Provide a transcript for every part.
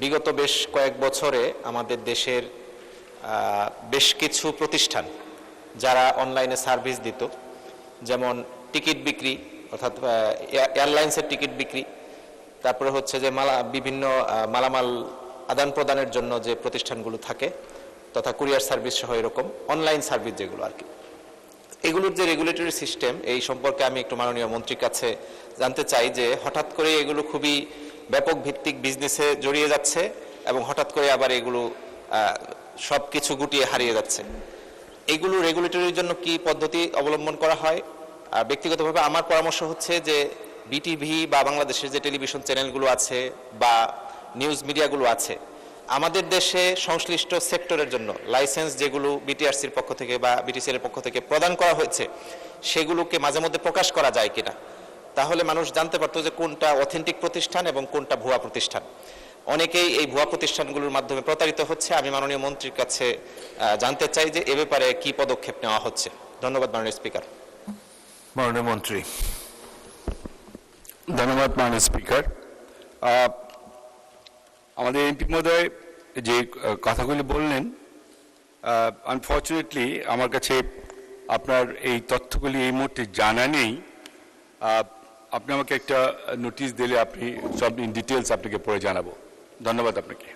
বিগত বেশ কয়েক বছরে আমাদের দেশের বেশ কিছু প্রতিষ্ঠান যারা অনলাইনে সার্ভিস দিত, যেমন টিকিট বিক্রি অর্থাৎ এয়ারলাইন্সের টিকিট বিক্রি, তারপরে হচ্ছে যে বিভিন্ন মালামাল আদান প্রদানের জন্য যে প্রতিষ্ঠানগুলো থাকে তথা কুরিয়ার সার্ভিস সহ এরকম অনলাইন সার্ভিস যেগুলো আর কি, এগুলোর যে রেগুলেটরি সিস্টেম এই সম্পর্কে আমি একটু মাননীয় মন্ত্রীর কাছে জানতে চাই যে হঠাৎ করে এগুলো খুবই ব্যাপক ভিত্তিক বিজনেসে জড়িয়ে যাচ্ছে এবং হঠাৎ করে আবার এগুলো সব কিছু গুটিয়ে হারিয়ে যাচ্ছে। এগুলো রেগুলেটরির জন্য কি পদ্ধতি অবলম্বন করা হয়? ব্যক্তিগতভাবে আমার পরামর্শ হচ্ছে যে বিটিভি বা বাংলাদেশের যে টেলিভিশন চ্যানেলগুলো আছে বা নিউজ মিডিয়াগুলো আছে, আমাদের দেশে সংশ্লিষ্ট সেক্টরের জন্য লাইসেন্স যেগুলো বিটিআরসির পক্ষ থেকে বা বিটিসিএল এর পক্ষ থেকে প্রদান করা হয়েছে সেগুলোকে মাঝে মধ্যে প্রকাশ করা যায় কিনা, তাহলে মানুষ জানতে পারতো যে কোনটা অথেন্টিক প্রতিষ্ঠান এবং কোনটা ভুয়া প্রতিষ্ঠান। অনেকেই এই ভুয়া প্রতিষ্ঠানগুলোর মাধ্যমে প্রতারিত হচ্ছে। আমি মাননীয় মন্ত্রীর কাছে জানতে চাই যে এ ব্যাপারে কি পদক্ষেপ নেওয়া হচ্ছে। ধন্যবাদ মাননীয় স্পিকার। মাননীয় মন্ত্রী। ধন্যবাদ মাননীয় স্পিকার। আমাদের এমপি মহোদয় যে কথাগুলি বললেন, আনফর্চুনেটলি আমার কাছে আপনার এই তথ্যগুলি এই মুহূর্তে জানা নেই। আপনি আমাকে একটা নোটিশ দিলে আপনি সব ইন ডিটেলস আপনাকে পড়ে জানাবো। ধন্যবাদ আপনাকে।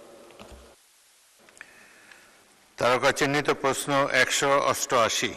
তারকা চিহ্নিত প্রশ্ন 188।